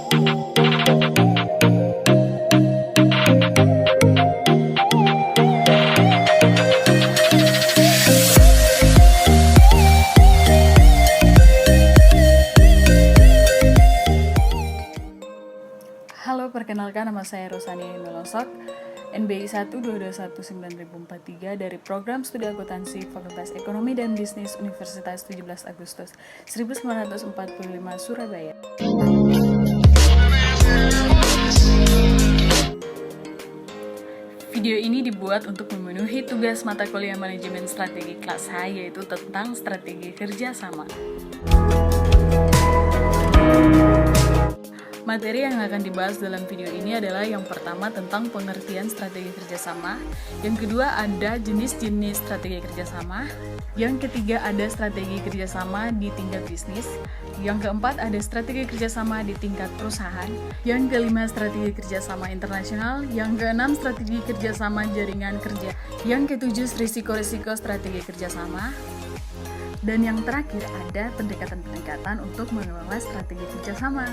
Halo, perkenalkan nama saya Rosani Melosok, NBI 1221943 dari Program Studi Akuntansi Fakultas Ekonomi dan Bisnis Universitas 17 Agustus 1945 Surabaya. Video ini dibuat untuk memenuhi tugas mata kuliah manajemen strategi kelas H, yaitu tentang strategi kerjasama. Materi yang akan dibahas dalam video ini adalah yang pertama tentang pengertian strategi kerjasama, yang kedua ada jenis-jenis strategi kerjasama, yang ketiga ada strategi kerjasama di tingkat bisnis, yang keempat ada strategi kerjasama di tingkat perusahaan, yang kelima strategi kerjasama internasional, yang keenam strategi kerjasama jaringan kerja, yang ketujuh risiko-risiko strategi kerjasama, dan yang terakhir ada pendekatan-pendekatan untuk mengelola strategi kerjasama.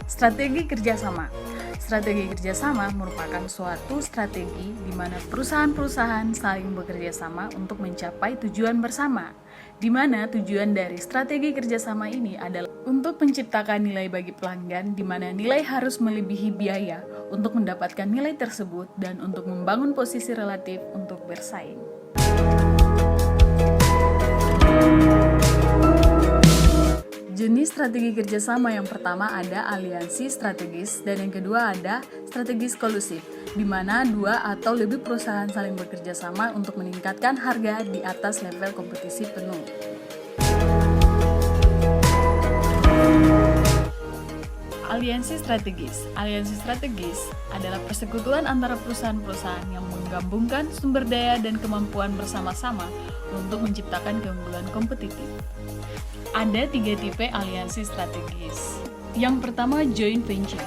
Strategi kerjasama. Strategi kerjasama merupakan suatu strategi di mana perusahaan-perusahaan saling bekerja sama untuk mencapai tujuan bersama, di mana tujuan dari strategi kerjasama ini adalah untuk menciptakan nilai bagi pelanggan, di mana nilai harus melebihi biaya untuk mendapatkan nilai tersebut dan untuk membangun posisi relatif untuk bersaing. Jenis strategi kerjasama yang pertama ada aliansi strategis dan yang kedua ada strategis kolusif, di mana dua atau lebih perusahaan saling bekerja sama untuk meningkatkan harga di atas level kompetisi penuh. Aliansi strategis. Aliansi strategis adalah persekutuan antara perusahaan-perusahaan yang menggabungkan sumber daya dan kemampuan bersama-sama untuk menciptakan keunggulan kompetitif. Ada 3 tipe aliansi strategis. Yang pertama, joint venture.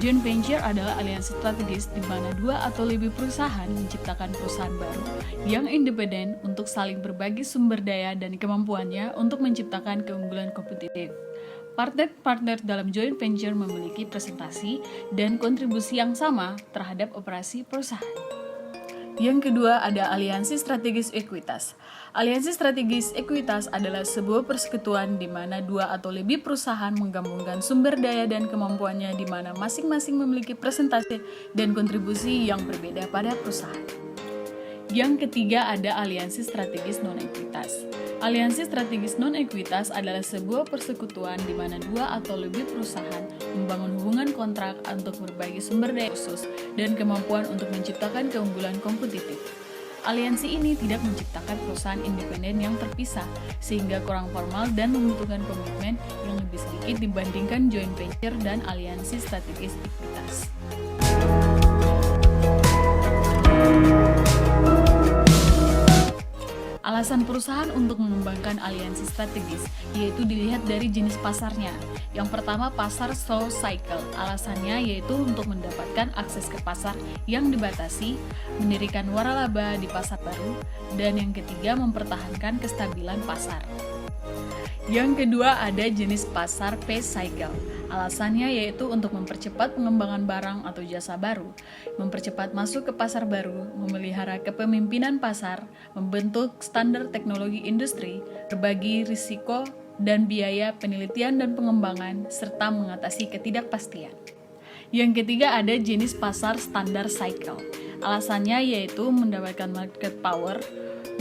Joint venture adalah aliansi strategis di mana 2 atau lebih perusahaan menciptakan perusahaan baru yang independen untuk saling berbagi sumber daya dan kemampuannya untuk menciptakan keunggulan kompetitif. Partner-partner dalam joint venture memiliki presentasi dan kontribusi yang sama terhadap operasi perusahaan. Yang kedua ada aliansi strategis ekuitas. Aliansi strategis ekuitas adalah sebuah persekutuan di mana 2 atau lebih perusahaan menggabungkan sumber daya dan kemampuannya di mana masing-masing memiliki presentasi dan kontribusi yang berbeda pada perusahaan. Yang ketiga ada aliansi strategis non-ekuitas. Aliansi strategis non-ekuitas adalah sebuah persekutuan di mana 2 atau lebih perusahaan membangun hubungan kontrak untuk berbagi sumber daya khusus dan kemampuan untuk menciptakan keunggulan kompetitif. Aliansi ini tidak menciptakan perusahaan independen yang terpisah, sehingga kurang formal dan membutuhkan komitmen yang lebih sedikit dibandingkan joint venture dan aliansi strategis ekuitas. Alasan perusahaan untuk mengembangkan aliansi strategis yaitu dilihat dari jenis pasarnya. Yang pertama, pasar slow cycle. Alasannya yaitu untuk mendapatkan akses ke pasar yang dibatasi, mendirikan waralaba di pasar baru, dan yang ketiga, mempertahankan kestabilan pasar. Yang kedua ada jenis pasar phase cycle. Alasannya yaitu untuk mempercepat pengembangan barang atau jasa baru, mempercepat masuk ke pasar baru, memelihara kepemimpinan pasar, membentuk standar teknologi industri, berbagi risiko dan biaya penelitian dan pengembangan, serta mengatasi ketidakpastian. Yang ketiga ada jenis pasar standar cycle. Alasannya yaitu mendapatkan market power,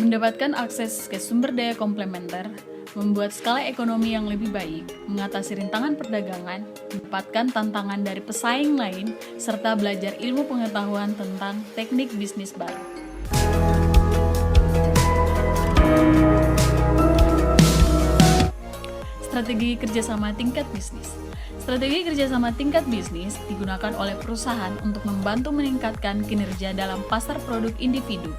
mendapatkan akses ke sumber daya komplementer, membuat skala ekonomi yang lebih baik, mengatasi rintangan perdagangan, mendapatkan tantangan dari pesaing lain, serta belajar ilmu pengetahuan tentang teknik bisnis baru. Strategi kerjasama tingkat bisnis. Strategi kerjasama tingkat bisnis digunakan oleh perusahaan untuk membantu meningkatkan kinerja dalam pasar produk individu.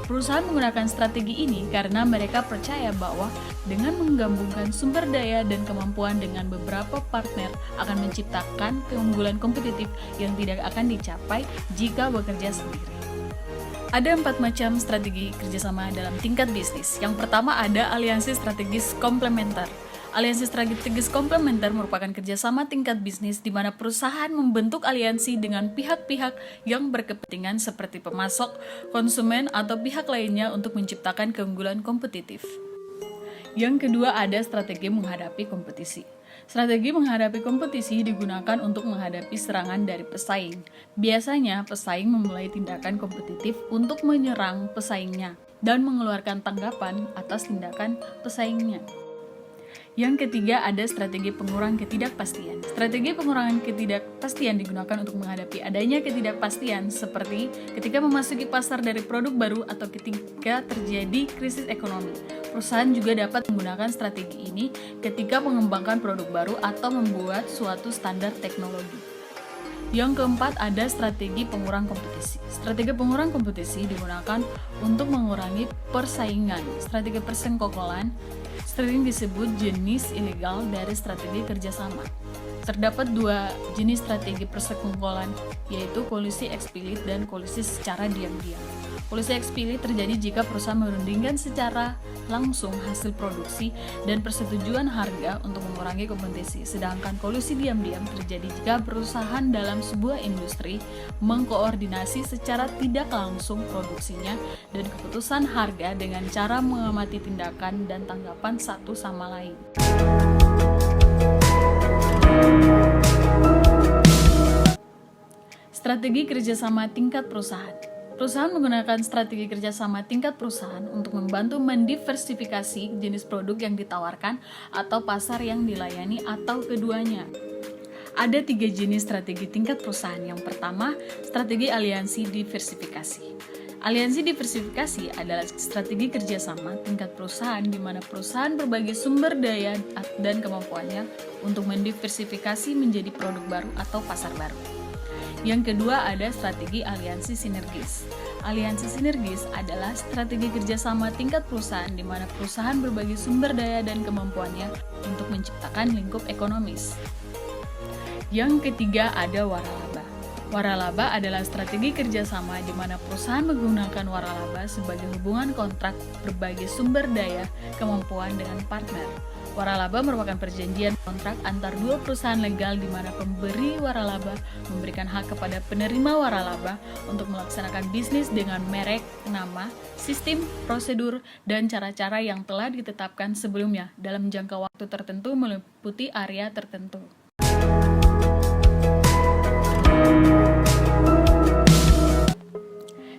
Perusahaan menggunakan strategi ini karena mereka percaya bahwa dengan menggabungkan sumber daya dan kemampuan dengan beberapa partner akan menciptakan keunggulan kompetitif yang tidak akan dicapai jika bekerja sendiri. Ada 4 macam strategi kerjasama dalam tingkat bisnis. Yang pertama ada aliansi strategis komplementer. Aliansi strategis komplementer merupakan kerjasama tingkat bisnis di mana perusahaan membentuk aliansi dengan pihak-pihak yang berkepentingan seperti pemasok, konsumen, atau pihak lainnya untuk menciptakan keunggulan kompetitif. Yang kedua ada strategi menghadapi kompetisi. Strategi menghadapi kompetisi digunakan untuk menghadapi serangan dari pesaing. Biasanya, pesaing memulai tindakan kompetitif untuk menyerang pesaingnya dan mengeluarkan tanggapan atas tindakan pesaingnya. Yang ketiga ada strategi pengurang ketidakpastian. Strategi pengurangan ketidakpastian digunakan untuk menghadapi adanya ketidakpastian seperti ketika memasuki pasar dari produk baru atau ketika terjadi krisis ekonomi. Perusahaan juga dapat menggunakan strategi ini ketika mengembangkan produk baru atau membuat suatu standar teknologi. Yang keempat ada strategi pengurang kompetisi. Strategi pengurang kompetisi digunakan untuk mengurangi persaingan. Strategi persekongkolan sering disebut jenis ilegal dari strategi kerjasama. Terdapat 2 jenis strategi persekongkolan, yaitu kolusi eksplisit dan kolusi secara diam-diam. Kolusi eksplisit terjadi jika perusahaan merundingkan secara langsung hasil produksi dan persetujuan harga untuk mengurangi kompetisi. Sedangkan kolusi diam-diam terjadi jika perusahaan dalam sebuah industri mengkoordinasi secara tidak langsung produksinya dan keputusan harga dengan cara mengamati tindakan dan tanggapan satu sama lain. Strategi kerjasama tingkat perusahaan. Perusahaan menggunakan strategi kerjasama tingkat perusahaan untuk membantu mendiversifikasi jenis produk yang ditawarkan atau pasar yang dilayani atau keduanya. Ada 3 jenis strategi tingkat perusahaan. Yang pertama, strategi aliansi diversifikasi. Aliansi diversifikasi adalah strategi kerjasama tingkat perusahaan di mana perusahaan berbagi sumber daya dan kemampuannya untuk mendiversifikasi menjadi produk baru atau pasar baru. Yang kedua ada strategi aliansi sinergis. Aliansi sinergis adalah strategi kerjasama tingkat perusahaan di mana perusahaan berbagi sumber daya dan kemampuannya untuk menciptakan lingkup ekonomis. Yang ketiga ada waralaba. Waralaba adalah strategi kerjasama di mana perusahaan menggunakan waralaba sebagai hubungan kontrak berbagi sumber daya kemampuan dengan partner. Waralaba merupakan perjanjian kontrak antar 2 perusahaan legal di mana pemberi waralaba memberikan hak kepada penerima waralaba untuk melaksanakan bisnis dengan merek, nama, sistem, prosedur, dan cara-cara yang telah ditetapkan sebelumnya dalam jangka waktu tertentu meliputi area tertentu.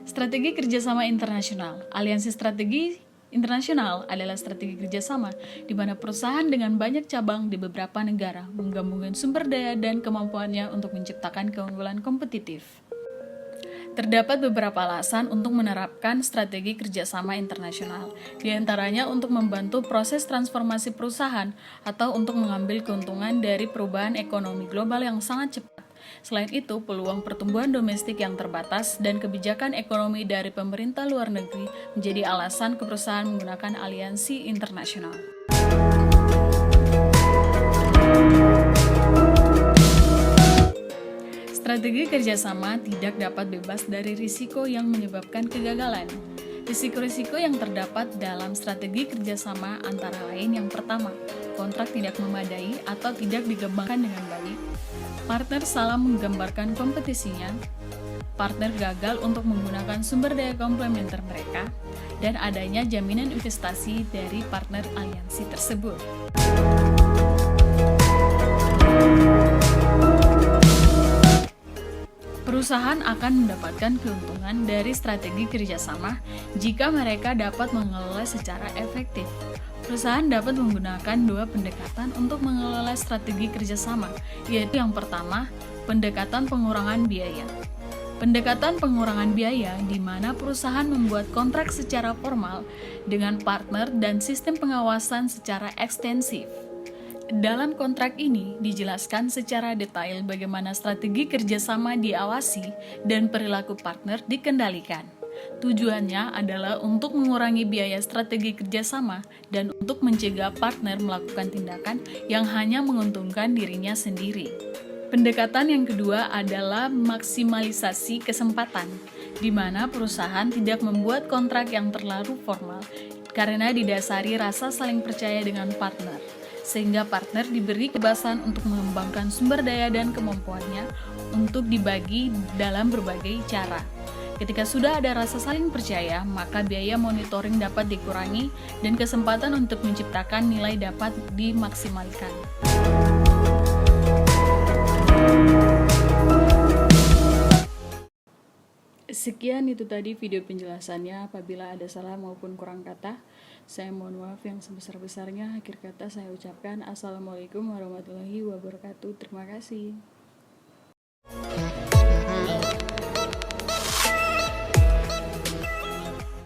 Strategi kerjasama internasional. Aliansi strategi internasional adalah strategi kerjasama di mana perusahaan dengan banyak cabang di beberapa negara menggabungkan sumber daya dan kemampuannya untuk menciptakan keunggulan kompetitif. Terdapat beberapa alasan untuk menerapkan strategi kerjasama internasional, di antaranya untuk membantu proses transformasi perusahaan atau untuk mengambil keuntungan dari perubahan ekonomi global yang sangat cepat. Selain itu, peluang pertumbuhan domestik yang terbatas dan kebijakan ekonomi dari pemerintah luar negeri menjadi alasan perusahaan menggunakan aliansi internasional. Strategi kerjasama tidak dapat bebas dari risiko yang menyebabkan kegagalan. Risiko-risiko yang terdapat dalam strategi kerjasama antara lain yang pertama, kontrak tidak memadai atau tidak dikembangkan dengan baik, partner salah menggambarkan kompetisinya, partner gagal untuk menggunakan sumber daya komplementer mereka, dan adanya jaminan investasi dari partner aliansi tersebut. Perusahaan akan mendapatkan keuntungan dari strategi kerjasama jika mereka dapat mengelola secara efektif. Perusahaan dapat menggunakan 2 pendekatan untuk mengelola strategi kerjasama, yaitu yang pertama, pendekatan pengurangan biaya. Pendekatan pengurangan biaya di mana perusahaan membuat kontrak secara formal dengan partner dan sistem pengawasan secara ekstensif. Dalam kontrak ini dijelaskan secara detail bagaimana strategi kerjasama diawasi dan perilaku partner dikendalikan. Tujuannya adalah untuk mengurangi biaya strategi kerjasama dan untuk mencegah partner melakukan tindakan yang hanya menguntungkan dirinya sendiri. Pendekatan yang kedua adalah maksimalisasi kesempatan. di mana perusahaan tidak membuat kontrak yang terlalu formal karena didasari rasa saling percaya dengan partner, sehingga partner diberi kebebasan untuk mengembangkan sumber daya dan kemampuannya untuk dibagi dalam berbagai cara. Ketika sudah ada rasa saling percaya, maka biaya monitoring dapat dikurangi dan kesempatan untuk menciptakan nilai dapat dimaksimalkan. Sekian itu tadi video penjelasannya. Apabila ada salah maupun kurang kata, saya mohon maaf yang sebesar-besarnya. Akhir kata saya ucapkan Assalamualaikum warahmatullahi wabarakatuh. Terima kasih.